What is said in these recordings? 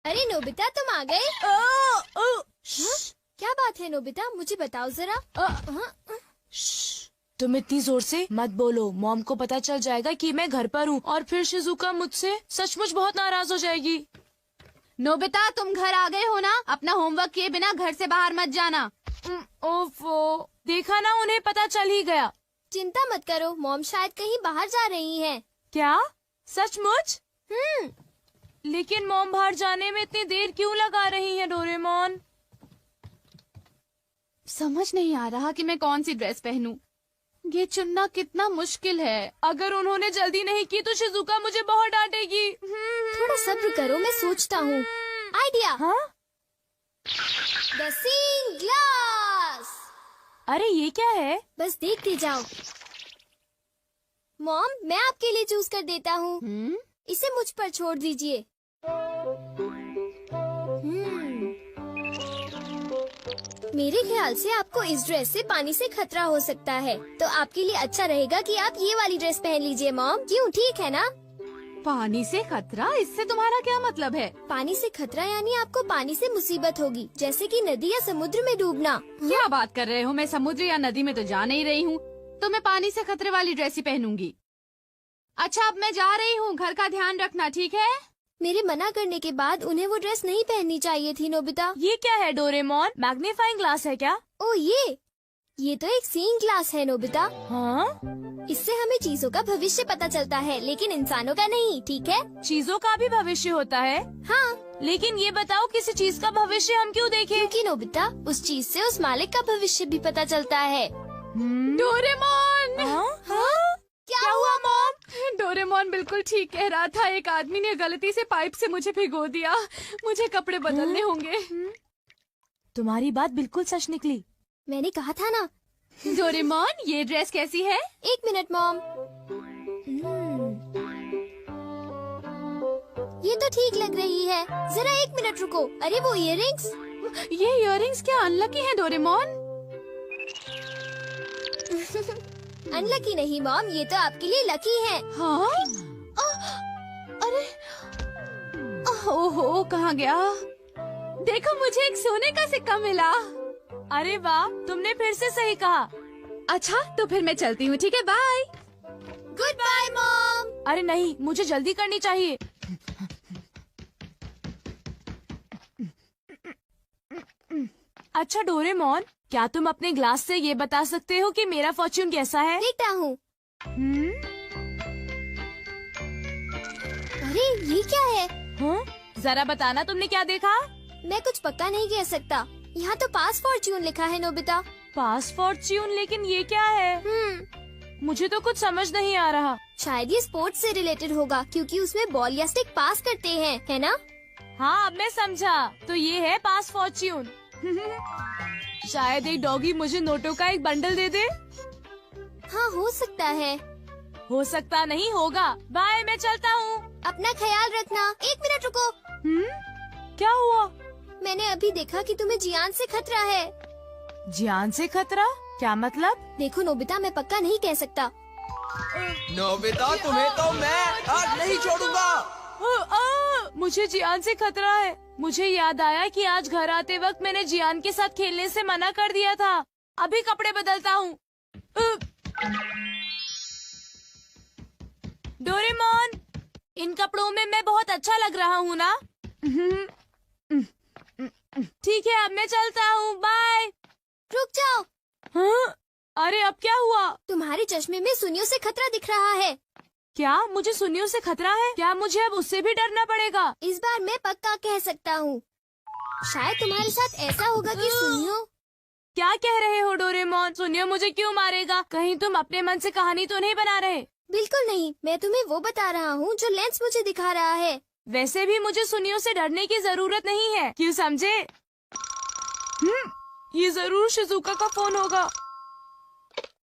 अरे नोबिता, तुम आ गए? हाँ? क्या बात है नोबिता, मुझे बताओ जरा। तुम इतनी जोर से मत बोलो, मॉम को पता चल जाएगा कि मैं घर पर हूँ और फिर शिजुका मुझसे सचमुच बहुत नाराज हो जाएगी। नोबिता, तुम घर आ गए हो ना? अपना होमवर्क किए बिना घर से बाहर मत जाना। ओफो, देखा ना, उन्हें पता चल ही गया। चिंता मत करो, मॉम शायद कहीं बाहर जा रही हैं। क्या? सचमुच? लेकिन मॉम बाहर जाने में इतनी देर क्यों लगा रही है डोरेमोन? समझ नहीं आ रहा कि मैं कौन सी ड्रेस पहनूं। ये चुनना कितना मुश्किल है। अगर उन्होंने जल्दी नहीं की तो शिजुका मुझे बहुत डांटेगी। थोड़ा सब्र करो, मैं सोचता हूँ। आइडिया। हाँ? The seeing glass. अरे ये क्या है? बस देखते जाओ। मॉम, मैं आपके लिए चूज कर देता हूँ। इसे मुझ पर छोड़ दीजिए। मेरे ख्याल से आपको इस ड्रेस से पानी से खतरा हो सकता है, तो आपके लिए अच्छा रहेगा कि आप ये वाली ड्रेस पहन लीजिए मॉम। क्यों, ठीक है ना? पानी से खतरा? इससे तुम्हारा क्या मतलब है? पानी से खतरा यानी आपको पानी से मुसीबत होगी, जैसे कि नदी या समुद्र में डूबना। क्या बात कर रहे हो? मैं समुद्र या नदी में तो जा नहीं रही हूँ, तो मैं पानी से खतरे वाली ड्रेस ही पहनूंगी। अच्छा, अब मैं जा रही हूँ, घर का ध्यान रखना, ठीक है? मेरे मना करने के बाद उन्हें वो ड्रेस नहीं पहननी चाहिए थी नोबिता। ये क्या है डोरेमोन? मैग्नीफाइंग ग्लास है क्या? ओ ये तो एक सीइंग ग्लास है नोबिता। हाँ? इससे हमें चीजों का भविष्य पता चलता है, लेकिन इंसानों का नहीं, ठीक है? चीजों का भी भविष्य होता है? हाँ। लेकिन ये बताओ, किसी चीज का भविष्य हम क्यों देखें? क्योंकि नोबिता, उस चीज से उस मालिक का भविष्य भी पता चलता है। डोरेमोन! हाँ? क्या हुआ मॉम? डोरेमोन बिल्कुल ठीक कह रहा था। एक आदमी ने गलती से पाइप से मुझे भिगो दिया। मुझे कपड़े बदलने होंगे। तुम्हारी बात बिल्कुल सच निकली। मैंने कहा था ना। डोरेमोन, ये ड्रेस कैसी है? एक मिनट मॉम। ये तो ठीक लग रही है। जरा एक मिनट रुको। अरे वो इयररिंग्स। ये इयररिंग्स क्या अनलकी है डोरेमोन? अनलकी नहीं मॉम, ये तो आपके लिए लकी है। हाँ? अरे ओहो, कहाँ गया? देखो, मुझे एक सोने का सिक्का मिला। अरे वाह, तुमने फिर से सही कहा। अच्छा, तो फिर मैं चलती हूँ, ठीक है? बाय। Good bye mom. अरे नहीं, मुझे जल्दी करनी चाहिए। अच्छा डोरेमोन, क्या तुम अपने ग्लास से ये बता सकते हो कि मेरा फॉर्च्यून कैसा है? देखता हूँ। अरे ये क्या है? हाँ? जरा बताना, तुमने क्या देखा? मैं कुछ पक्का नहीं कह सकता। यहाँ तो पास फॉर्च्यून लिखा है नोबिता। पास फॉर्च्यून? लेकिन ये क्या है? मुझे तो कुछ समझ नहीं आ रहा। शायद ये स्पोर्ट्स से रिलेटेड होगा, क्योंकि उसमें बॉल या स्टिक पास करते हैं, है ना? हाँ, अब मैं समझा। तो ये है पास फॉर्च्यून। शायद एक डॉगी मुझे नोटों का एक बंडल दे दे। हाँ, हो सकता है। हो सकता नहीं, होगा। बाय, मैं चलता हूँ। अपना ख्याल रखना। एक मिनट रुको। क्या हुआ? मैंने अभी देखा कि तुम्हें जियान से खतरा है। जियान से खतरा? क्या मतलब? देखो नोबिता, मैं पक्का नहीं कह सकता। नोबिता, तुम्हें तो मैं आज नहीं छोड़ूंगा। मुझे जियान से खतरा है। मुझे याद आया कि आज घर आते वक्त मैंने जियान के साथ खेलने से मना कर दिया था। अभी कपड़े बदलता हूँ। डोरेमोन, इन कपड़ों में मैं बहुत अच्छा लग रहा हूँ ना? ठीक है, अब मैं चलता हूँ। बाय। रुक जाओ। हाँ? अरे अब क्या हुआ? तुम्हारे चश्मे में सुनियों से खतरा दिख रहा है। क्या मुझे सुनियों से खतरा है? क्या मुझे अब उससे भी डरना पड़ेगा? इस बार मैं पक्का कह सकता हूँ। शायद तुम्हारे साथ ऐसा होगा कि सुनियो। क्या कह रहे हो डोरेमोन? सुनियो मुझे क्यों मारेगा? कहीं तुम अपने मन से कहानी तो नहीं बना रहे? बिल्कुल नहीं, मैं तुम्हें वो बता रहा हूँ जो लेंस मुझे दिखा रहा है। वैसे भी मुझे सुनियों से डरने की जरूरत नहीं है, क्यों समझे? ये जरूर शिजुका का फोन होगा।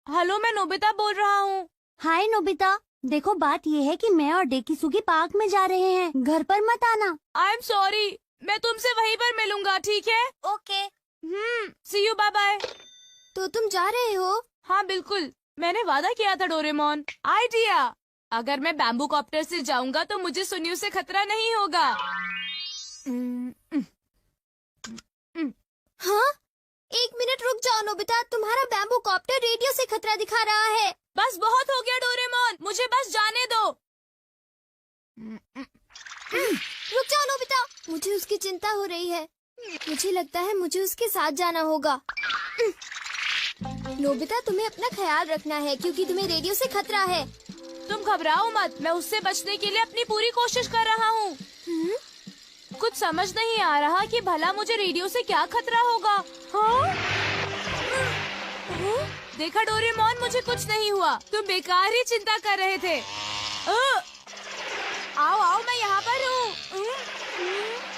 हेलो, मैं नोबिता बोल रहा हूँ। हाय नोबिता, देखो बात ये है कि मैं और डेकिसुगी पार्क में जा रहे हैं, घर पर मत आना। आई एम सॉरी, मैं तुमसे वहीं पर मिलूंगा, ठीक है? Okay. See you, bye bye. तो तुम जा रहे हो? हाँ बिल्कुल, मैंने वादा किया था डोरेमोन। आइडिया, अगर मैं बैम्बू कॉप्टर से जाऊंगा तो मुझे सुनियों से खतरा नहीं होगा। नोबिता, तुम्हारा बैम्बू कॉप्टर रेडियो से खतरा दिखा रहा है। बस बहुत हो गया डोरेमोन, मुझे बस जाने दो। रुक जाओ नोबिता, मुझे उसकी चिंता हो रही है। मुझे लगता है मुझे उसके साथ जाना होगा। नोबिता, तुम्हें अपना ख्याल रखना है क्योंकि तुम्हें रेडियो से खतरा है। तुम घबराओ मत, मैं उससे बचने के लिए अपनी पूरी कोशिश कर रहा हूँ। कुछ समझ नहीं आ रहा कि भला मुझे रेडियो से क्या खतरा होगा। हाँ? देखा डोरेमोन, मुझे कुछ नहीं हुआ, तुम बेकार ही चिंता कर रहे थे। आओ आओ, मैं यहाँ पर हूँ।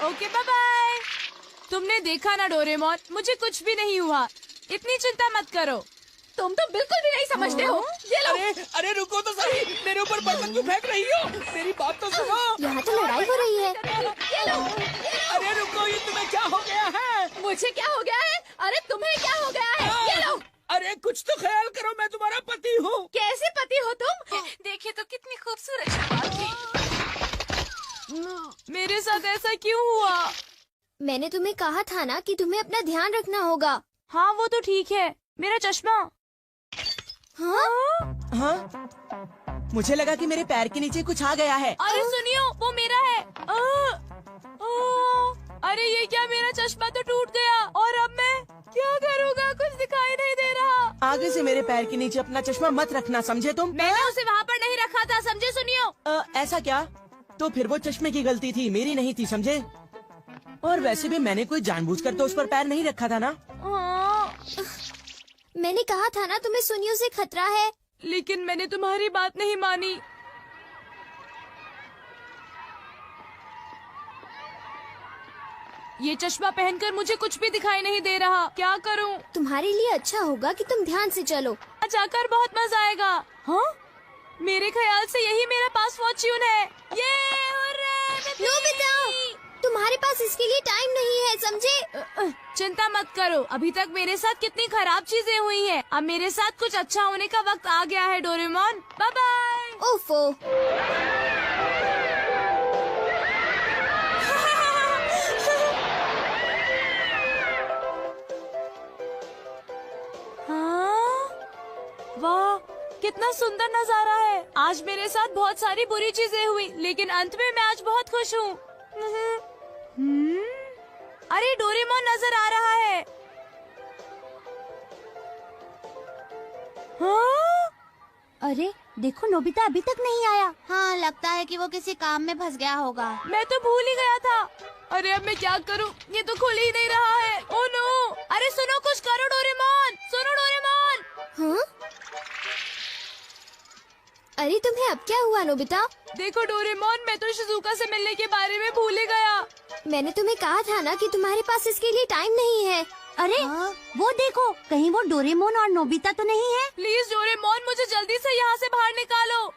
Okay, bye bye. तुमने देखा ना डोरेमोन, मुझे कुछ भी नहीं हुआ, इतनी चिंता मत करो। तुम तो बिल्कुल भी नहीं समझते हो। ये लो। अरे रुको तो सही, मेरे ऊपर बर्तन क्यों फेंक रही हो? मेरी बात तो सुनो। यहाँ तो लड़ाई हो रही है। ये लो। अरे रुको, ये तुम्हें क्या हो गया है? मुझे क्या हो गया है? अरे तुम्हें क्या हो गया है? ये लो। अरे कुछ तो ख्याल करो, मैं तुम्हारा पति हूँ। कैसे पति हो तुम? देखिए तो कितनी खूबसूरत शक्ल थी। मेरे साथ ऐसा क्यों हुआ? मैंने तुम्हें कहा था ना कि तुम्हें अपना ध्यान रखना होगा। हाँ वो तो ठीक है, मेरा चश्मा। हाँ? हाँ? मुझे लगा कि मेरे पैर के नीचे कुछ आ गया है। अरे सुनियो, वो मेरा है। अरे ये क्या, मेरा चश्मा तो टूट गया और अब मैं क्या करूँगा? कुछ दिखाई नहीं दे रहा। आगे से मेरे पैर के नीचे अपना चश्मा मत रखना, समझे तुम? मैंने उसे वहाँ पर नहीं रखा था, समझे सुनियो? ऐसा क्या? तो फिर वो चश्मे की गलती थी, मेरी नहीं थी, समझे? और वैसे भी मैंने कोई जानबूझकर तो उस पर पैर नहीं रखा था ना। मैंने कहा था ना तुम्हें सुनियो से खतरा है। लेकिन मैंने तुम्हारी बात नहीं मानी। ये चश्मा पहनकर मुझे कुछ भी दिखाई नहीं दे रहा, क्या करूं? तुम्हारे लिए अच्छा होगा कि तुम ध्यान से चलो। जाकर बहुत मजा आएगा। हाँ? मेरे ख्याल से यही मेरा पास फॉर्च्यून है। ये नोबिता, तुम्हारे पास इसके लिए टाइम नहीं है, समझे? चिंता मत करो, अभी तक मेरे साथ कितनी खराब चीजें हुई हैं। अब मेरे साथ कुछ अच्छा होने का वक्त आ गया है डोरेमोन। Bye bye. ओफो। हाँ? वाह, कितना सुंदर नजारा है। आज मेरे साथ बहुत सारी बुरी चीजें हुई, लेकिन अंत में मैं आज बहुत खुश हूँ। अरे डोरेमोन नजर आ रहा है। हाँ? अरे देखो, नोबिता अभी तक नहीं आया। हाँ, लगता है कि वो किसी काम में फंस गया होगा। मैं तो भूल ही गया था। अरे अब मैं क्या करूं? ये तो खुल ही नहीं रहा है। Oh no! अरे सुनो, कुछ करो डोरेमोन, सुनो डोरेमोन। हाँ? अरे तुम्हें अब क्या हुआ नोबिता? देखो डोरेमोन, मैं तो शिजुका से मिलने के बारे में भूल ही गया। मैंने तुम्हें कहा था ना कि तुम्हारे पास इसके लिए टाइम नहीं है। अरे वो देखो, कहीं वो डोरेमोन और नोबिता तो नहीं है? प्लीज डोरेमोन, मुझे जल्दी से यहाँ से बाहर निकालो।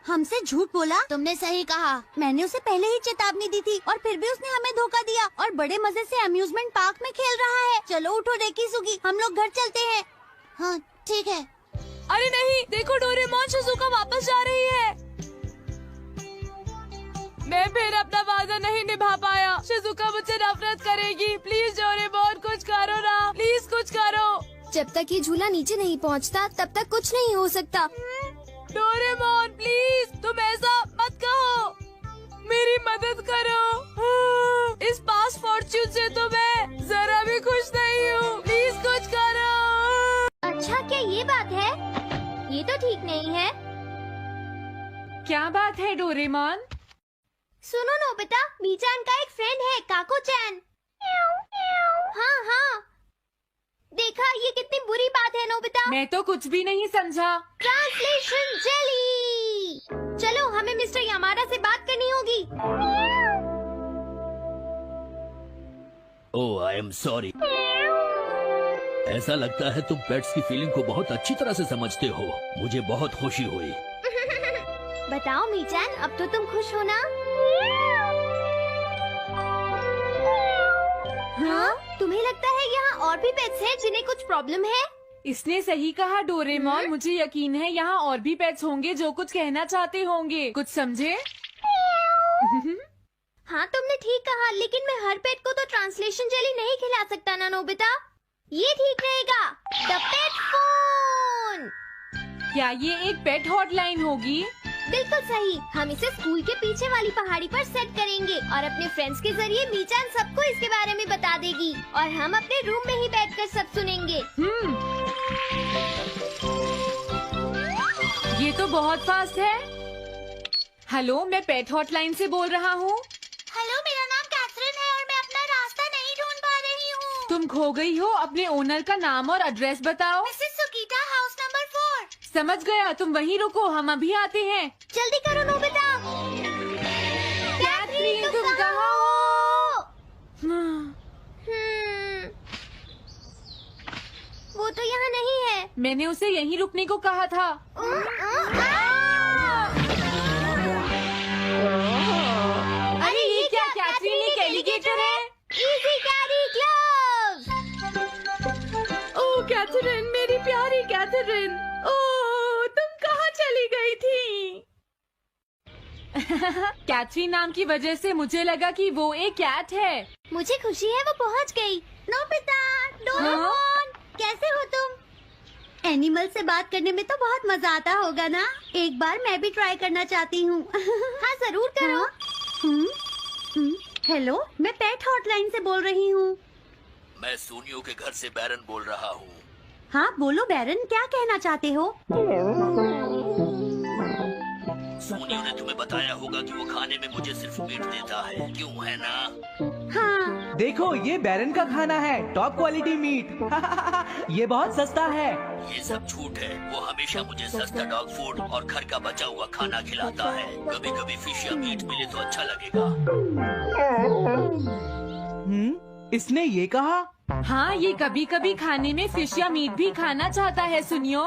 हमसे झूठ बोला? तुमने सही कहा, मैंने उसे पहले ही चेतावनी दी थी और फिर भी उसने हमें धोखा दिया और बड़े मजे से अम्यूजमेंट पार्क में खेल रहा है। चलो उठो डेकिसुगी, हम लोग घर चलते हैं। हाँ ठीक है। अरे नहीं, देखो डोरेमोन, शिजुका वापस जा रही है। मैं फिर अपना वादा नहीं निभा पाया। शिजुका मुझसे नफरत करेगी। प्लीज डोरेमोन, कुछ करो ना, प्लीज कुछ करो। जब तक ये झूला नीचे नहीं पहुंचता, तब तक कुछ नहीं हो सकता। डोरेमोन प्लीज, तुम ऐसा मत कहो, मेरी मदद करो। इस पास फॉर्च्यून से तो मैं जरा भी खुश नहीं हूँ। प्लीज कुछ करो। अच्छा, क्या ये बात है? ये तो ठीक नहीं है। क्या बात है डोरेमोन? सुनो नोबिता, मीचान का एक फ्रेंड है, काको-चैन। हाँ हाँ, देखा, ये कितनी बुरी बात है नोबिता। मैं तो कुछ भी नहीं समझा। Translation jelly. चलो, हमें मिस्टर यामाडा से बात करनी होगी। ओह, आई एम सॉरी। ऐसा लगता है तुम पेट्स की फीलिंग को बहुत अच्छी तरह से समझते हो। मुझे बहुत खुशी हुई। बताओ मीचान, अब तो तुम खुश हो ना? हाँ? तुम्हें लगता है यहाँ और भी पेट्स हैं जिन्हें कुछ प्रॉब्लम है? इसने सही कहा डोरेमोन, मुझे यकीन है यहाँ और भी पेट्स होंगे जो कुछ कहना चाहते होंगे। कुछ समझे? हाँ तुमने ठीक कहा, लेकिन मैं हर पेट को तो ट्रांसलेशन जेली नहीं खिला सकता ना नोबिता। ये ठीक रहेगा। The pet phone. क्या ये एक पेट हॉटलाइन होगी? बिल्कुल सही। हम इसे स्कूल के पीछे वाली पहाड़ी पर सेट करेंगे और अपने फ्रेंड्स के जरिए मीचान सबको इसके बारे में बता देगी और हम अपने रूम में ही बैठकर सब सुनेंगे। ये तो बहुत फास्ट है। हेलो, मैं पेट हॉटलाइन से बोल रहा हूँ। हेलो, मेरा नाम कैथरीन है और मैं अपना रास्ता नहीं ढूंढ पा रही हूँ। तुम खो गई हो, अपने ओनर का नाम और एड्रेस बताओ। Mrs Sugita, house number 4। समझ गया, तुम वहीं रुको, हम अभी आते हैं। जल्दी करो नोबिता। कैथरीन, तुम कहाँ हो? वो तो यहाँ नहीं है। मैंने उसे यहीं रुकने को कहा था। अरे ये क्या कैथरीन, एक एलिगेटर है। Easy carry gloves. Oh Catherine, मेरी प्यारी कैथरीन, ओह तुम कहाँ चली गई थी? कैथरीन नाम की वजह से मुझे लगा कि वो एक कैट है। मुझे खुशी है वो पहुँच गई। नोबिता, डोरेमोन, कैसे हो तुम? एनिमल से बात करने में तो बहुत मजा आता होगा ना? एक बार मैं भी ट्राई करना चाहती हूँ। हाँ जरूर करो। हेलो, मैं पेट हॉटलाइन से बोल रही हूँ। मैं सोनियो के घर से बैरन बोल रहा हूँ। हाँ बोलो बैरन, क्या कहना चाहते हो? सोनियो ने तुम्हें बताया होगा कि वो खाने में मुझे सिर्फ मीट देता है, क्यों है ना? हाँ। देखो ये बैरन का खाना है, टॉप क्वालिटी मीट। ये बहुत सस्ता है। ये सब झूठ है। वो हमेशा मुझे सस्ता डॉग फूड और घर का बचा हुआ खाना खिलाता है। कभी कभी फिश या मीट मिले तो अच्छा लगेगा। इसने ये कहा? हाँ, ये कभी कभी खाने में फिश या मीट भी खाना चाहता है। सुनियो,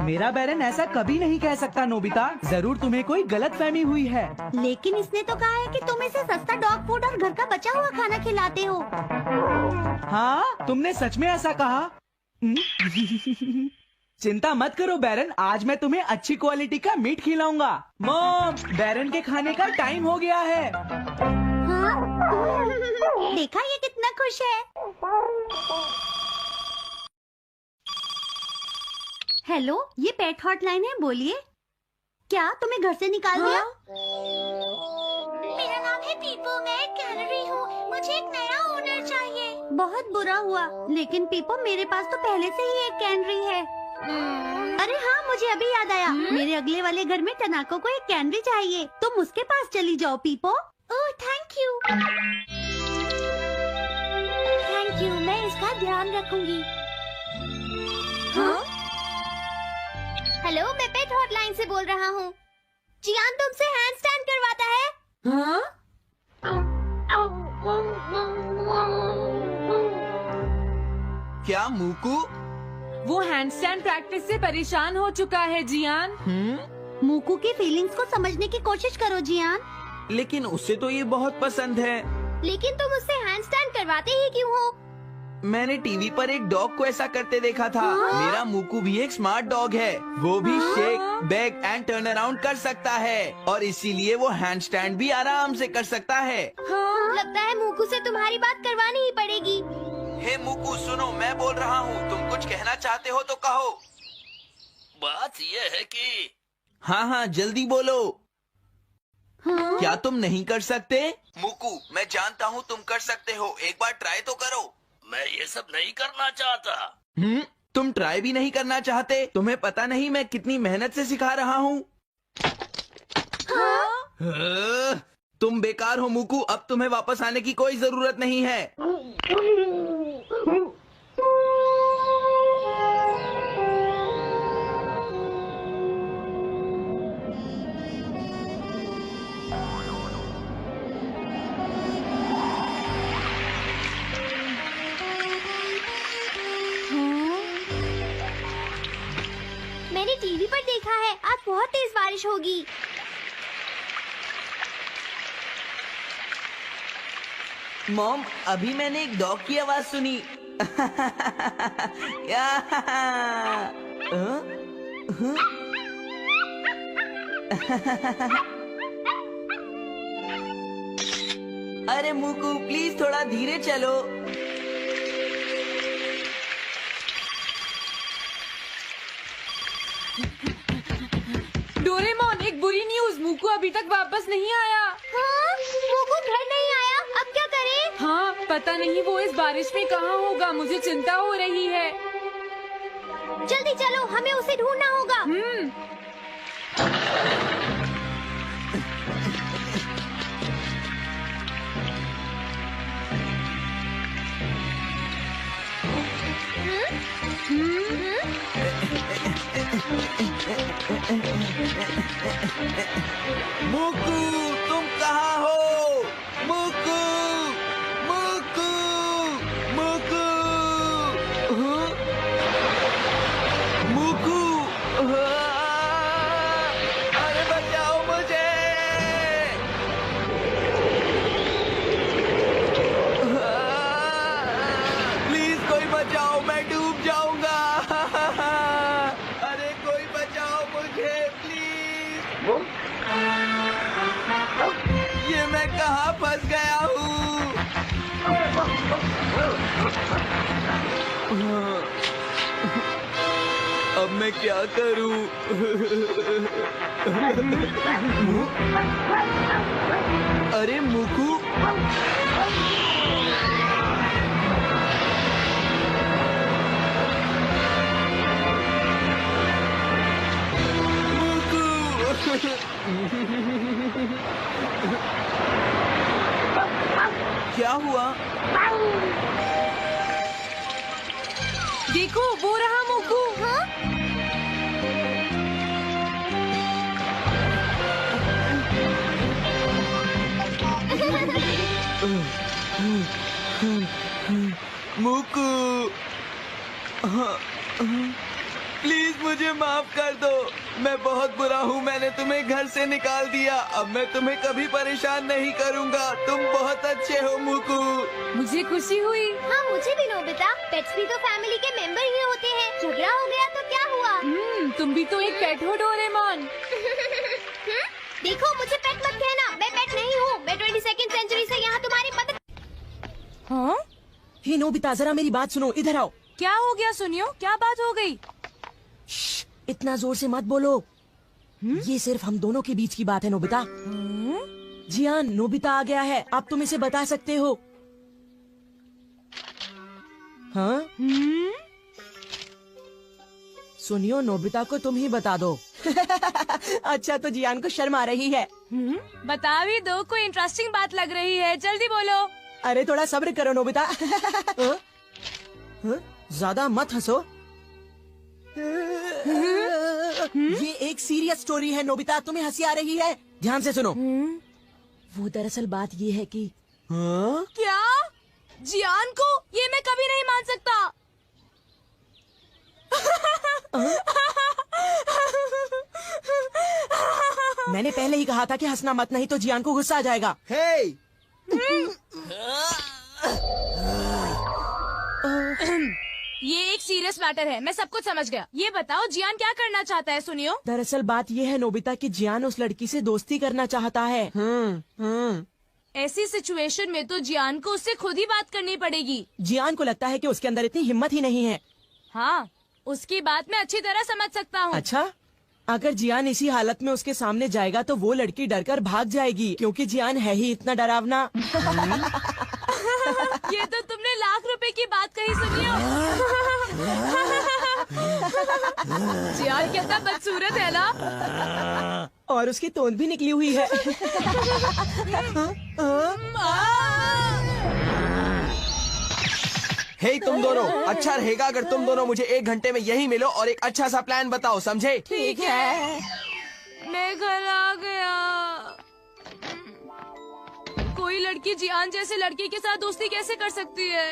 मेरा बैरन ऐसा कभी नहीं कह सकता नोबिता। जरूर तुम्हें कोई गलतफहमी हुई है। लेकिन इसने तो कहा है कि तुम इसे सस्ता डॉग फूड और घर का बचा हुआ खाना खिलाते हो। हाँ, तुमने सच में ऐसा कहा? चिंता मत करो बैरन, आज मैं तुम्हें अच्छी क्वालिटी का मीट खिलाऊंगा। मॉम, बैरन के खाने का टाइम हो गया है। हाँ? देखा ये कितना खुश है। हेलो, ये पेट हॉटलाइन है, बोलिए। क्या तुम्हें घर से निकाल दिया? मेरा नाम है पीपो, मैं एक कैनरी हूँ। मुझे एक नया ओनर चाहिए। बहुत बुरा हुआ, लेकिन पीपो मेरे पास तो पहले से ही एक कैनरी है। अरे हाँ, मुझे अभी याद आया। मेरे अगले वाले घर में टनाको को एक कैनरी चाहिए। तुम उसके पास चली जाओ Pipo. Oh thank you. Thank you, मैं इसका ध्यान रखूंगी। हाँ? हेलो, मैं पेट हॉटलाइन से बोल रहा हूँ। जियान तुमसे हैंड स्टैंड करवाता है। हाँ? क्या मूकू? वो हैंडस्टैंड प्रैक्टिस से परेशान हो चुका है जियान। मूकू की फीलिंग्स को समझने की कोशिश करो जियान। लेकिन उसे तो ये बहुत पसंद है। लेकिन तुम उससे हैंड स्टैंड करवाते ही क्यों हो? मैंने टीवी पर एक डॉग को ऐसा करते देखा था। मेरा मूकू भी एक स्मार्ट डॉग है। वो भी shake, back and turn around कर सकता है और इसीलिए वो हैंड स्टैंड भी आराम से कर सकता है। लगता है मूकू से तुम्हारी बात करवानी ही पड़ेगी। हे मूकू सुनो, मैं बोल रहा हूँ, तुम कुछ कहना चाहते हो तो कहो। बात ये है कि हाँ हाँ जल्दी बोलो। क्या तुम नहीं कर सकते? मूकू, मैं जानता हूँ तुम कर सकते हो, एक बार ट्राई तो करो। मैं ये सब नहीं करना चाहता। तुम ट्राई भी नहीं करना चाहते? तुम्हें पता नहीं मैं कितनी मेहनत से सिखा रहा हूँ। तुम बेकार हो मूकू, अब तुम्हें वापस आने की कोई जरूरत नहीं है। मैंने टीवी पर देखा है आज बहुत तेज बारिश होगी। मॉम, अभी मैंने एक डॉग की आवाज सुनी। या अरे मूकू प्लीज थोड़ा धीरे चलो। डोरेमोन, एक बुरी न्यूज, मूकू अभी तक वापस नहीं आया। हाँ, मोकू घर नहीं आया, अब क्या करें? हाँ, पता नहीं वो इस बारिश में कहाँ होगा, मुझे चिंता हो रही है। जल्दी चलो, हमें उसे ढूंढना होगा। मुकू, तुम कहाँ हो? मुकू, मुकू, मुकू, हाँ? मुकू, हाँ? अरे बचाओ मुझे! प्लीज कोई बचाओ, मैं डूब जाऊंगा। अरे कोई बचाओ मुझे प्लीज। ये मैं कहाँ फंस गया हूँ? अब मैं क्या करूँ? अरे मुकू, क्या हुआ? देखो, वो रहा मूकू। हाँ? मुकू, प्लीज मुझे माफ कर दो। मैं बहुत बुरा हूँ, मैंने तुम्हें घर से निकाल दिया। अब मैं तुम्हें कभी परेशान नहीं करूँगा। तुम बहुत अच्छे हो मुकू। मुझे खुशी हुई। हाँ, मुझे भी नोबिता। पेट्स भी तो फैमिली के मेंबर ही होते हैं। झगड़ा हो गया तो क्या हुआ? तुम भी तो एक पेट हो डोरेमोन। देखो, मुझे पेट मत कहना, मैं पेट नहीं हूँ। मैं 22वीं सेंचुरी से यहाँ तुम्हारी मदद। हाँ? हे नोबिता, जरा मेरी बात सुनो, इधर आओ। क्या हो गया सुनियो, क्या बात हो गई? श्श, इतना जोर से मत बोलो। ये सिर्फ हम दोनों के बीच की बात है नोबिता। जियान, नोबिता आ गया है, आप तुम इसे बता सकते हो। हाँ? सुनियो, नोबिता को तुम ही बता दो। अच्छा, तो जियान को शर्म आ रही है। बता भी दो, कोई इंटरेस्टिंग बात लग रही है, जल्दी बोलो। अरे थोड़ा सब्र करो नोबिता। हाँ? हाँ? ज्यादा मत हंसो। ये एक सीरियस स्टोरी है नोबिता, तुम्हें हंसी आ रही है? ध्यान से सुनो। वो दरअसल बात ये है कि हाँ? क्या? जियान को? ये मैं कभी नहीं मान सकता। मैंने पहले ही कहा था कि हंसना मत, नहीं तो जियान को गुस्सा आ जाएगा। हे! ये एक सीरियस मैटर है, मैं सब कुछ समझ गया। ये बताओ, जियान क्या करना चाहता है सुनियो? दरअसल बात ये है नोबिता कि जियान उस लड़की से दोस्ती करना चाहता है। ऐसी सिचुएशन में तो जियान को उससे खुद ही बात करनी पड़ेगी। जियान को लगता है कि उसके अंदर इतनी हिम्मत ही नहीं है। हाँ, उसकी बात मैं अच्छी तरह समझ सकता हूँ। अच्छा, अगर जियान इसी हालत में उसके सामने जाएगा तो वो लड़की डरकर भाग जाएगी, क्योंकि जियान है ही इतना डरावना। ये तो तुमने लाख रुपए की बात कही सुनियो। जियान कितना बदसूरत है ना? और उसकी तोंद भी निकली हुई है। हे तुम दोनों, अच्छा रहेगा अगर तुम दोनों मुझे 1 घंटे में यहीं मिलो और एक अच्छा सा प्लान बताओ, समझे? ठीक है। मैं घर आ गया। कोई लड़की जियान जैसे लड़की के साथ दोस्ती कैसे कर सकती है?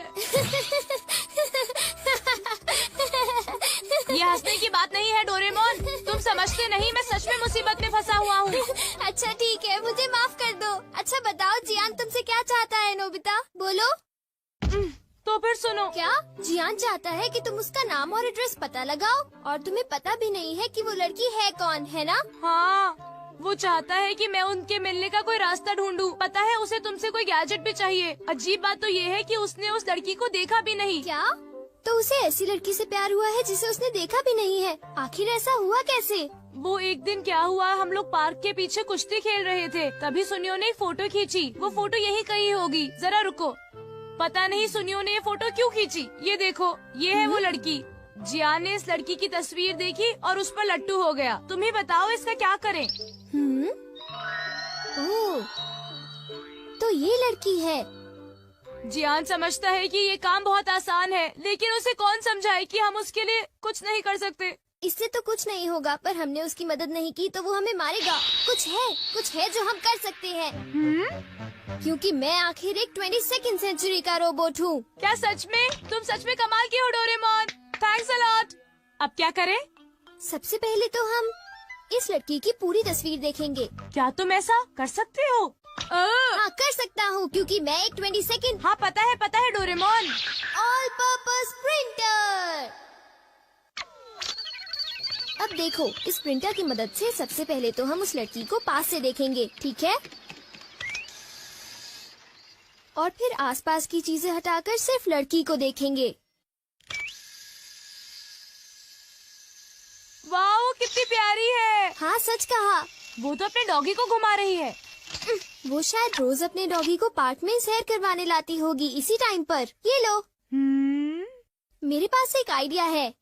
ये हंसने की बात नहीं है डोरेमोन, तुम समझते नहीं, मैं सच में मुसीबत में फंसा हुआ हूँ। अच्छा ठीक है, मुझे माफ कर दो। अच्छा बताओ, जियान तुमसे क्या चाहता है नोबिता? बोलो। तो फिर सुनो। क्या? जियान चाहता है कि तुम उसका नाम और एड्रेस पता लगाओ, और तुम्हें पता भी नहीं है कि वो लड़की है कौन, है ना? हाँ, वो चाहता है कि मैं उनके मिलने का कोई रास्ता ढूंढूं। पता है, उसे तुमसे कोई गैजेट भी चाहिए। अजीब बात तो ये है कि उसने उस लड़की को देखा भी नहीं। क्या? तो उसे ऐसी लड़की से प्यार हुआ है जिसे उसने देखा भी नहीं है? आखिर ऐसा हुआ कैसे? वो एक दिन क्या हुआ, हम लोग पार्क के पीछे कुश्ती खेल रहे थे, तभी सुनियो ने एक फोटो खींची। वो फोटो यही कहीं होगी, जरा रुको। पता नहीं सुनियो ने ये फोटो क्यों खींची। ये देखो, ये है वो लड़की। जियान ने इस लड़की की तस्वीर देखी और उस पर लट्टू हो गया। तुम ही बताओ इसका क्या करें। ओह, तो ये लड़की है। जियान समझता है कि ये काम बहुत आसान है, लेकिन उसे कौन समझाए कि हम उसके लिए कुछ नहीं कर सकते। इससे तो कुछ नहीं होगा, पर हमने उसकी मदद नहीं की तो वो हमें मारेगा। कुछ है जो हम कर सकते हैं। क्योंकि मैं आखिर एक 22nd सेंचुरी का रोबोट हूँ। क्या सच में? तुम सच में कमाल के हो डोरेमोन। Thanks a lot. अब क्या करें? सबसे पहले तो हम इस लड़की की पूरी तस्वीर देखेंगे। क्या तुम ऐसा कर सकते हो? हाँ, कर सकता हूँ, क्योंकि मैं एक 22nd हाँ पता है डोरेमोन। All purpose printer. अब देखो, इस प्रिंटर की मदद से सबसे पहले तो हम उस लड़की को पास से देखेंगे, ठीक है? और फिर आसपास की चीजें हटाकर सिर्फ लड़की को देखेंगे। वाओ, कितनी प्यारी है। हाँ, सच कहा। वो तो अपने डॉगी को घुमा रही है। वो शायद रोज अपने डॉगी को पार्क में सैर करवाने लाती होगी इसी टाइम पर। ये लो, मेरे पास एक आइडिया है।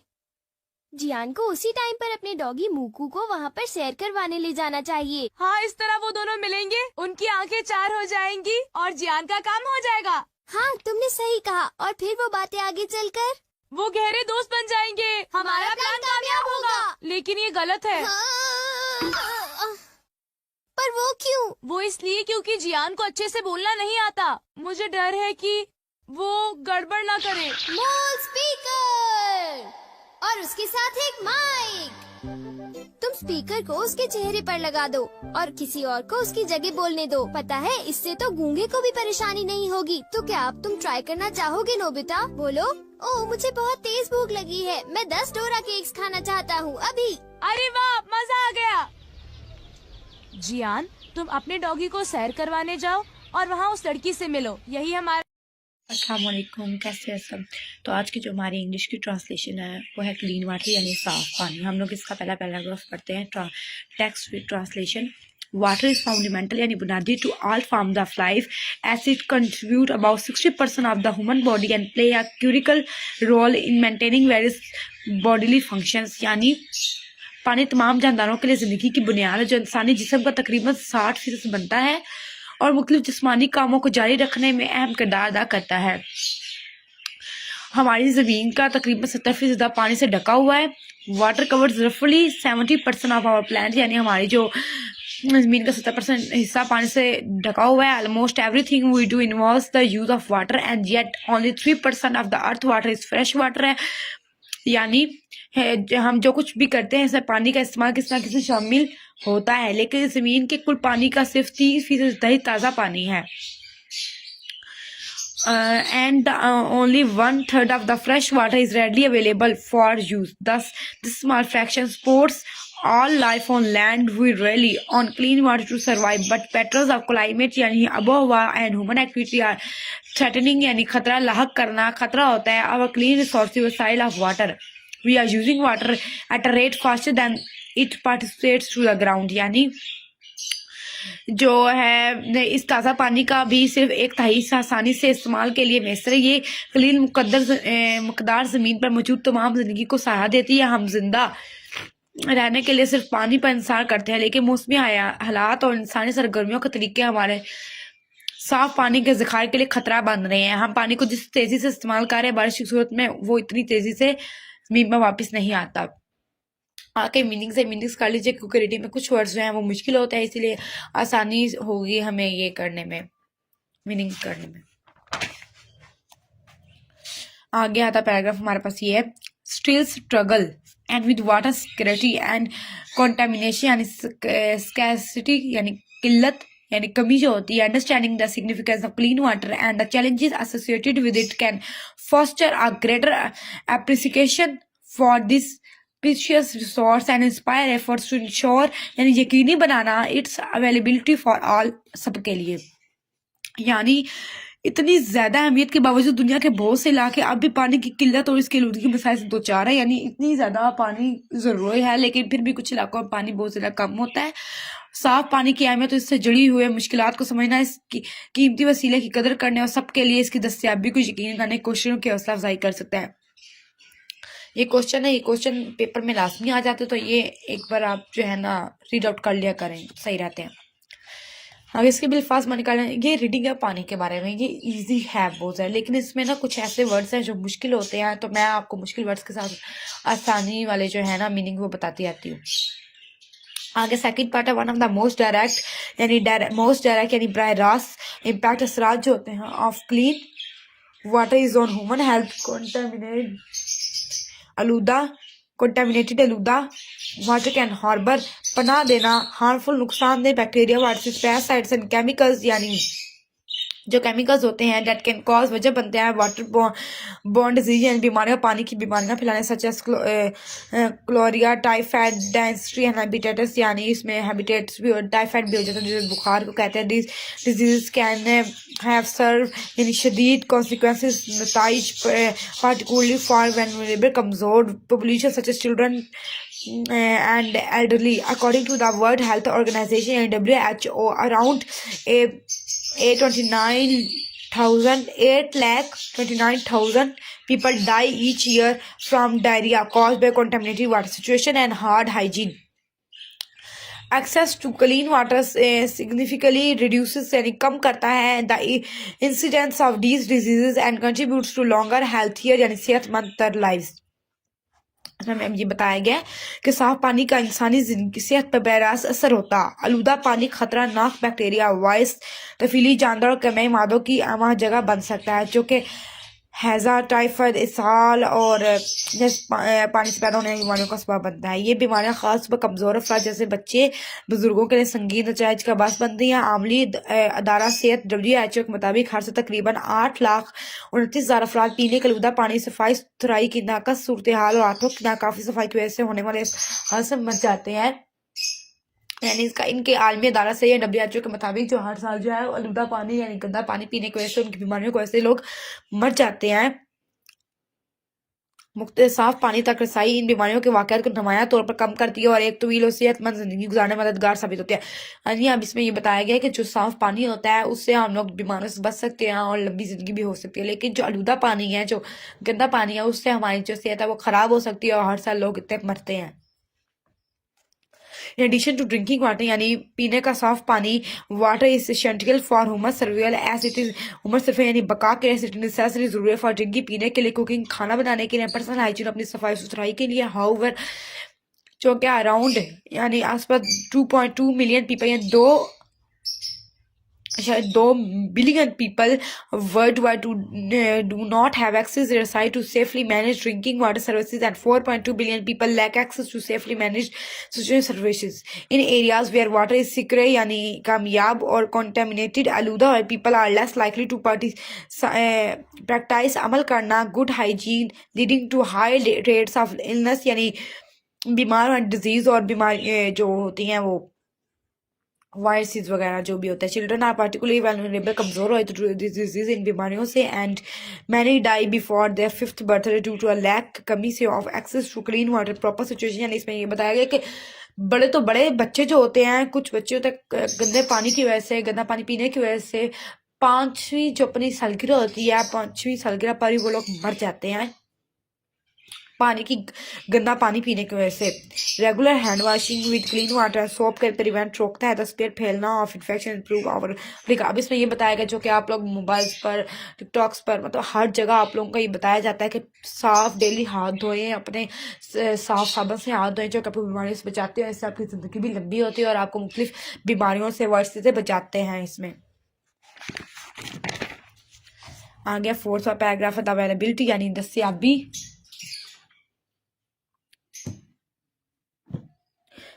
जियान को उसी टाइम पर अपने डॉगी मूकू को वहाँ पर सैर करवाने ले जाना चाहिए। हाँ, इस तरह वो दोनों मिलेंगे, उनकी आंखें चार हो जाएंगी और जियान का काम हो जाएगा। हाँ, तुमने सही कहा। और फिर वो बातें आगे चलकर वो गहरे दोस्त बन जाएंगे। हमारा प्लान कामयाब होगा। लेकिन ये गलत है। पर वो क्यों? वो इसलिए क्योंकि जियान को अच्छे से बोलना नहीं आता। मुझे डर है कि वो गड़बड़ ना करे। मॉल स्पीकर और उसके साथ एक माइक। तुम स्पीकर को उसके चेहरे पर लगा दो और किसी और को उसकी जगह बोलने दो। पता है, इससे तो गूंगे को भी परेशानी नहीं होगी। तो क्या अब तुम ट्राई करना चाहोगे नोबिता? बोलो। ओह, मुझे बहुत तेज भूख लगी है। मैं 10 डोरा केक्स खाना चाहता हूँ अभी। अरे वाह, मजा आ गया। जियान, तुम अपने डॉगी को सैर करवाने जाओ और वहाँ उस लड़की से मिलो। यही हमारा। अस्सलाम वालेकुम, कैसे हैं सब। तो आज की जो हमारी इंग्लिश की ट्रांसलेशन है वो है क्लीन वाटर यानी साफ पानी। हम लोग इसका पहला पैराग्राफ पढ़ते हैं। Text with translation. Water is fundamental यानी बुनियादी to all forms of life as it contribute about 60% of the human body and play a critical role in maintaining various bodily functions. यानी पानी तमाम जानदारों के लिए जिंदगी की बुनियाद है, जो इंसानी जिस्म का तकरीबन 60% बनता है और मुख्तलिफ जिस्मानी कामों को जारी रखने में अहम किरदार अदा करता है। हमारी ज़मीन का तकरीबन 70% पानी से ढका हुआ है। वाटर कवर्स रफली 70% ऑफ आवर प्लैनेट, यानी हमारी जो ज़मीन का 70% हिस्सा पानी से ढका हुआ है। Almost everything we do involves the use of water and yet only 3% of the earth water is fresh water है। यानी हम जो कुछ भी करते हैं इसमें पानी का इस्तेमाल किसी न किसी शामिल होता है, लेकिन ज़मीन के कुल पानी का सिर्फ 30% ही ताज़ा पानी है। and only 1/3 of the fresh water is readily available for use. Thus, this small fraction supports all life on land. We rely on clean water to survive, but factors of climate यानी आबोहवा and human activity are threatening यानी खतरा लाहक करना खतरा होता है our clean resources वसाइल of water. We are using water at a rate faster than it participates to the ground. यानी जो है इस ताज़ा पानी का भी सिर्फ 1/3 आसानी से इस्तेमाल के लिए मैसर है। ये कलील मुकदार ज़मीन पर मौजूद तमाम ज़िंदगी को सहारा देती है। हम जिंदा रहने के लिए सिर्फ पानी पर इंतज़ार करते हैं, लेकिन मौसमी हालात और इंसानी सरगर्मियों के तरीके हमारे साफ पानी के ज़खायर के लिए खतरा बन रहे हैं। हम पानी को जिस तेज़ी से इस्तेमाल कर रहे हैं, बारिश की सूरत में वो इतनी तेज़ी से ज़मीन में वापस नहीं आता। आके मीनिंग्स कर लीजिए, क्योंकि रीडिंग में कुछ वर्ड्स जो हैं वो मुश्किल होता है, इसीलिए आसानी होगी हमें ये करने में, मीनिंग करने में। आगे आता पैराग्राफ हमारे पास ये है। Still struggle and with water security and contamination यानी स्कैर्सिटी यानी किल्लत यानी कमी जो होती है। Understanding the significance of clean water and the challenges associated with it can foster a greater appreciation for this precious resource and inspire efforts to ensure यानी यकीनी बनाना its availability for all सबके लिए। यानी इतनी ज्यादा अहमियत के बावजूद दुनिया के बहुत से इलाके अब भी पानी की किल्लत और इसके आलूदगी के मसाइल से दो चार है। यानी इतनी ज्यादा पानी जरूरी है, लेकिन फिर भी कुछ इलाकों में पानी बहुत ज्यादा कम होता है। साफ पानी की अहमियत और इससे जुड़ी हुई मुश्किलात को समझना, इसकी कीमती वसीले की कदर करने और सबके लिए इसकी दस्तयाबी को यकीन करने की कोशिशों की हौसला अफजाई कर सकता है। ये क्वेश्चन है, ये क्वेश्चन पेपर में लाजमी आ जाते, तो ये एक बार आप जो है ना रीड आउट कर लिया करें, सही रहते हैं। अब इसके भी अल्फाज में निकालें। ये रीडिंग है पानी के बारे में, ये इजी है बहुत ज़्यादा, लेकिन इसमें ना कुछ ऐसे वर्ड्स हैं जो मुश्किल होते हैं, तो मैं आपको मुश्किल वर्ड्स के साथ आसानी वाले जो है ना मीनिंग वो बताती आती हूँ। आगे सेकंड पार्ट है, one of the most direct यानी बराह रास्त इम्पैक्ट असरात जो होते हैं of clean water is on human health. Contaminated आलूदा वाटर कैन हार्बर पनाह देना हार्मफुल नुकसानदेह bacteria, viruses, parasites and chemicals, यानी जो केमिकल्स होते हैं डेट कैन कॉज वजह बनते हैं वाटर बॉर्न डिजीज यानी बीमारियां, पानी की बीमारियां फैलाने, such as cholera, typhoid, dysentery and hepatitis, यानी इसमें हेपेटाइटिस भी और टाइफाइड भी हो जाता है जो बुखार को कहते हैं। डिजीज कैन हैव सर्व यानी शदीद कॉन्सिक्वेंसेस, नताइज पार्टिकुलरली फॉर वेनरेबल कमजोर population such as children and elderly. According to the World Health Organization and WHO, around 829,000 people die each year from diarrhea caused by contaminated water situation and hard hygiene. Access to clean water significantly reduces यानी कम करता है the incidence of these diseases and contributes to longer, healthier यानी सेहतमंद तर lives. इसमें ये बताया गया कि साफ पानी का इंसानी जिंदगी सेहत पर बेरास असर होता। आलूदा पानी खतरनाक बैक्टीरिया, वायरस, तफीली जानदार और कई मादों की आमा जगह बन सकता है जो कि हैजा, टाइफाइड, इसहाल और पानी से पैदा होने वाली बीमारियों का सबब बनता है। ये बीमारियां खास पर कमजोर अफराद जैसे बच्चे, बुजुर्गों के लिए संगीन नतीज का बास बनती हैं। आमली अदारा सेहत WHO के मुताबिक हर से तकरीबन 8,29,000 अफराद पीने के आलूदा पानी, सफाई सुथराई की नाकस सूरत हाल और आंखों की नाकाफी सफाई की वजह से होने वाले हादसे मर जाते हैं। यानी इसका इनके आलमी अदालत से या WHO के मुताबिक जो हर साल जो है आलूदा पानी यानी गंदा पानी पीने की वजह से उनकी बीमारियों की वजह से लोग मर जाते हैं। साफ पानी तक रसाई इन बीमारियों के वाक़यात को नुमाया तौर पर कम करती है और एक तवील और सेहतमंद जिंदगी गुजारने में मददगार साबित होती है। यानी अब इसमें ये बताया गया है कि जो साफ पानी होता है उससे हम लोग बीमारियों से बच सकते हैं और लंबी जिंदगी भी हो सकती है, लेकिन जो आलूदा पानी है, जो गंदा पानी है, उससे हमारी जो सेहत है वो खराब हो सकती है और हर साल लोग इतने मरते हैं। In addition to drinking water यानी पीने का साफ पानी, water is essential for human survival as it is human survival यानी बका के लिए necessary जरूरी है for drinking पीने के लिए, कुकिंग खाना बनाने के लिए, पर्सनल हाइजीन अपनी सफाई सुथराई के लिए। However जो क्या अराउंड यानी आसपास 2.2 मिलियन पीपल या 2 billion people worldwide do not have access to safely managed drinking water services and 4.2 billion people lack access to safely managed sewage services in areas where water is secure यानी कामयाब और contaminated आलूदा और people are less likely to practice अमल करना good hygiene leading to high rates of illness यानी बीमार और disease और बीमारी जो होती हैं वो वायरसेस वगैरह जो भी होता है। चिल्ड्रन आर पार्टिकुलरली वल्नरेबल कमजोर हो तो डिजीज इन बीमारियों से and many die before their 5th birthday due to a lack कमी से of access to clean water proper situation. यानी इसमें ये बताया गया कि बड़े तो बड़े बच्चे जो होते हैं, कुछ बच्चे तक गंदे पानी की वजह से, गंदा पानी पीने की वजह से 5वीं जो अपनी सालगिरह होती है 5वीं सालगिरह पर ही वो लोग मर जाते हैं पानी की गंदा पानी पीने की वजह से। Regular hand washing with clean water soap का प्रिवेंट रोकता है द स्प्रेड फैलना ऑफ इन्फेक्शन इम्प्रूव और अब इसमें ये बताया गया जो कि आप लोग मोबाइल्स पर, टिकटॉक्स पर, मतलब हर जगह आप लोगों को ये बताया जाता है कि साफ डेली हाथ धोएं, अपने साफ साबुन से हाथ धोएं जो कि आपको बीमारियों से बचाते हैं। इससे आपकी ज़िंदगी भी लंबी होती है और आपको मुख्तलिफ बीमारियों से वायरस से बचाते हैं। इसमें आ गया 4th पैराग्राफ द अवेलेबिलिटी यानी दस्तयाबी।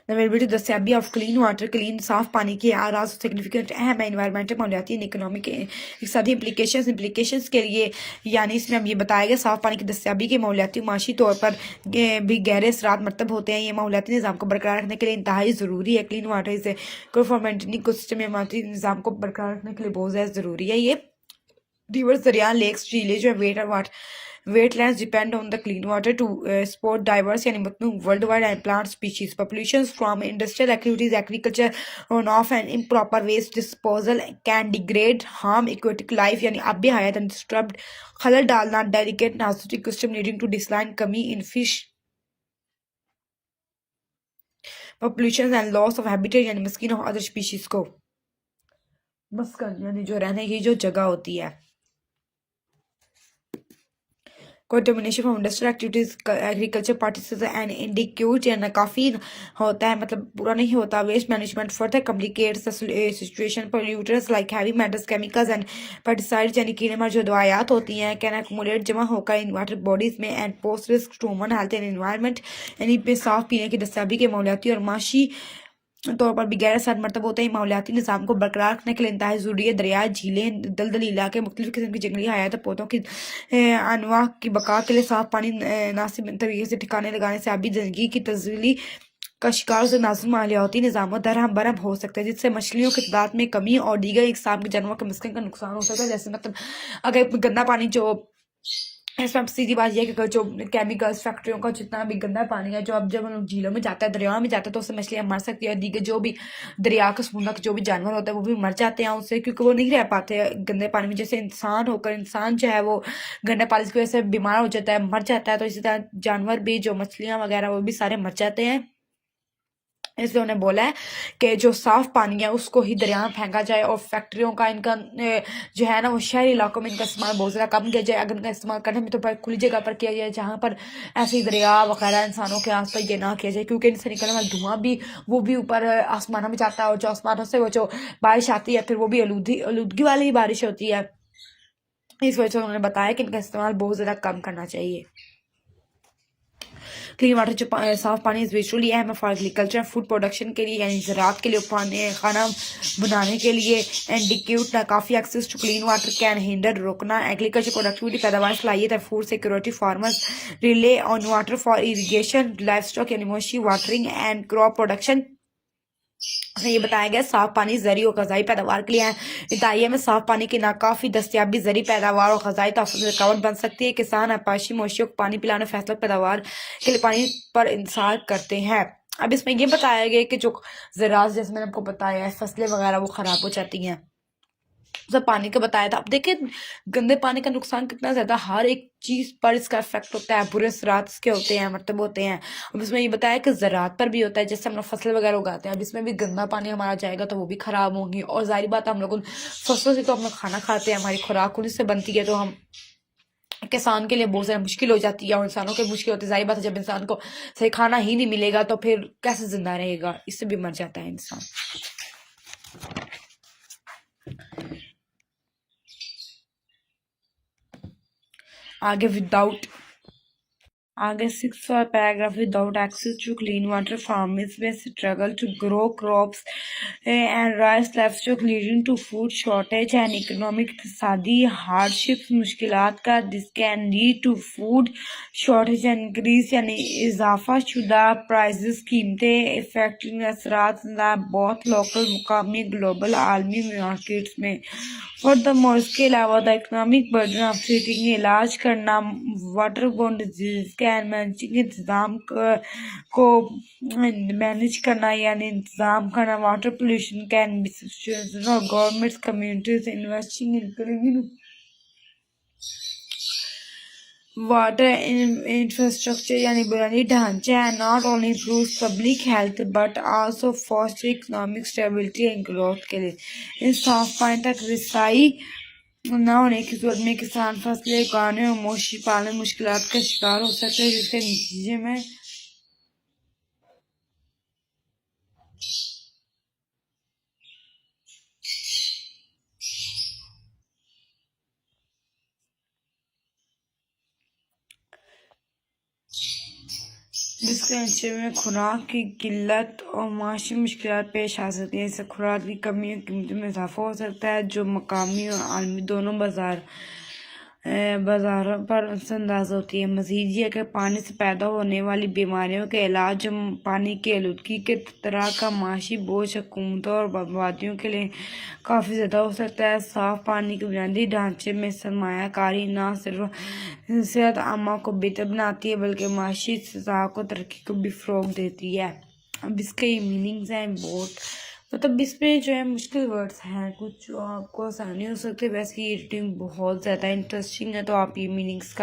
दस्तयाबी ऑफ क्लीन वाटर, क्लीन साफ पानी की आराज सिग्निफिकेंट अहम है इन्वायरमेंटल, माहौलियाती, इकोनॉमिक, इक़्तिसादी इम्प्लीकेशंस के लिए। यानी इसमें अब ये बताया गया साफ पानी की दस्तयाबी के माहौलियाती माशी तौर पर भी गहरे असरात मरतब होते हैं। ये माहौलियाती निज़ाम को बरकरार रखने के लिए इंतहाई ज़रूरी है। क्लीन वाटर इसे फॉर मेंटेनिंग इकोसिस्टम माहौलियाती निज़ाम को बरकरार रखने के लिए बहुत ज़्यादा ज़रूरी है। ये Rivers, दरिया, lakes, झीलें जो है wetlands depend on the clean water to support diverse यानी मतलब worldwide and plant species. Populations from industrial activities, agriculture, runoff and improper waste disposal can degrade, harm aquatic life यानी अब भी hayat and disturbed, खलल डालना delicate नाजुक ecosystem leading to decline, कमी in fish populations and loss of habitat यानी mosquito और other species को मस्कन यानी जो रहने की जो जगह होती है contamination from industrial activities, agriculture practices and indicate यानी काफ़ी होता है मतलब पूरा नहीं होता. Waste management further complicates the situation. Polluters like heavy metals, chemicals and pesticides यानी कीड़े मार जो दवायात होती हैं can accumulate जमा होकर in water bodies में and pose risk to human health and environment यानी पे साफ पीने की दस्तयाबी के माहौलियाती और माशी तौर पर भी गैर असर मरतब होते हैं. माहौलियाती निज़ाम को बरकरार रखने के लिए इंतहाई ज़रूरी है दरिया, झीलें, दलदली इलाके, मुख्तलिफ किस्म की जंगली हयात पौधों की अनवा की बका के लिए साफ पानी नासिब तरीके से ठिकाने लगाने से आबी ज़िंदगी की तब्दीली का शिकार से नाजुक माहौलियाती निज़ाम दरहम बरहम हो सकता है जिससे मछलियों की तादाद में कमी और दीगर इकसाम के जानवरों के मस्कन का नुकसान हो सकता है. जैसे मतलब अगर गंदा पानी जो इसमें सीधी बात यह कि जो केमिकल्स फैक्ट्रियों का जितना भी गंदा पानी है जो अब जब हम लोग झीलों में जाता है दरियाओं में जाता है तो उससे मछलियाँ मर सकती है. दीगर जो भी दरिया का समुद्र जो भी जानवर होता है वो भी मर जाते हैं उससे क्योंकि वो नहीं रह पाते गंदे पानी में. जैसे इंसान होकर इंसान जो है वो गंदे पानी की वजह से बीमार हो जाता है मर जाता है तो इसी तरह जानवर भी जो मछलियाँ वगैरह वो भी सारे मर जाते हैं. इसलिए उन्हें बोला है कि जो साफ पानी है उसको ही दरिया में फेंका जाए और फैक्ट्रियों का इनका जो है ना वो शहरी इलाकों में इनका इस्तेमाल बहुत ज़्यादा कम किया जाए. अगर इनका इस्तेमाल करने में तो खुली जगह पर किया जाए जहाँ पर ऐसे ही दरिया वगैरह इंसानों के आस पास ये ना किया जाए क्योंकि इनसे निकलने वाला धुआं भी वो भी ऊपर आसमानों में जाता है और जो आसमानों से वो जो बारिश आती है फिर वो भी आलूदगी वाली ही बारिश होती है. इस वजह से उन्होंने बताया कि इनका इस्तेमाल बहुत ज़्यादा कम करना चाहिए. क्लीन वाटर जो साफ पानी इज विजुअली अहम है फॉर एग्रीकल्चर फूड प्रोडक्शन के लिए यानी ज़राअत के लिए पानी खाना बनाने के लिए एंड डिक्यूट काफ़ी access to clean water can hinder रोकना एग्रीकल्चर प्रोडक्टिविटी पैदावार सलाहियत है food security farmers rely on water for irrigation livestock यानी मवेशी वाटरिंग एंड क्रॉप प्रोडक्शन. ये बताया गया साफ पानी जरी और गजाई पैदावार के लिए है. इंतहाई में साफ पानी की नाकाफी दस्तियाबी जरी पैदावार और गजाई तहफ़्फ़ुज़ रुकावट बन सकती है. किसान अपाशी मवेशियों को पानी पिलाने फैसला पैदावार के लिए पानी पर इंसार करते हैं. अब इसमें ये बताया गया कि जो ज़राअत जैसे मैंने आपको बताया है फसलें वगैरह वो ख़राब हो जाती हैं सब पानी का बताया था. अब देखिए गंदे पानी का नुकसान कितना ज़्यादा हर एक चीज़ पर इसका इफेक्ट होता है. बुरे असरात इसके होते हैं मतलब होते हैं. अब इसमें ये बताया कि ज़राअत पर भी होता है जैसे हम लोग फसलें वगैरह उगाते हैं. अब इसमें भी गंदा पानी हमारा जाएगा तो वो भी ख़राब होंगी और जाहिर बात है हम लोग उन फसलों से तो हम लोग खाना खाते हैं हमारी खुराक उन्हीं से बनती है तो हम किसान के लिए बहुत ज़्यादा मुश्किल हो जाती है और इंसानों के मुश्किल होती है. जाहिर बात है जब इंसान को सही खाना ही नहीं मिलेगा तो फिर कैसे जिंदा रहेगा. इससे भी मर जाता है इंसान. आगे 6 paragraph without access to clean water farmers may struggle to grow crops and raise livestock leading to food shortage and economic इक़्तिसादी हार्डशिप्स मुश्किलात का this can lead to food shortage and increase यानी इजाफा शुदा प्राइसेस कीमतें affecting असरात बहुत local मुकामी ग्लोबल आलमी मार्केट्स में. फर्दरमोर इसके अलावा the economic burden of treating इलाज करना water borne disease can managing इंतज़ाम को मैनेज करना यानी इंतज़ाम करना water pollution can be situation और governments communities investing in clean water infrastructure यानी बुनियादी ढांचा है not only improve public health but also foster economic stability and growth के लिए. इन साफ पानी तक रसाई न होने की सूरत में किसान फसलें उगाने और मवेशी पालन मुश्किलात का शिकार हो सकते हैं जिसके नतीजे में खुराक की किल्लत और माशी मुश्किलात पेश आ सकती है. इससे खुराक की कमी और कीमतों में इजाफा हो सकता है जो मकामी और आलमी दोनों बाजार बाजारों पर अंदाज होती है। मजीद ये कि पानी से पैदा होने वाली बीमारियों के इलाज, पानी की आलूदगी के तरह का माशी बोझ हुकूमतों और आबादियों के लिए काफ़ी ज़्यादा हो सकता है। साफ पानी के बुनियादी ढांचे में सरमायाकारी न सिर्फ सेहत आमा को बेहतर बनाती है बल्कि माशी सतह को तरक्की को भी फ़रोग देती है। अब इसके ये मीनिंग्स हैं बहुत, मतलब इसमें जो है मुश्किल वर्ड्स हैं कुछ जो आपको आसानी हो सकती है, वैसे ये रीडिंग बहुत ज़्यादा इंटरेस्टिंग है, तो आप ये मीनिंग्स का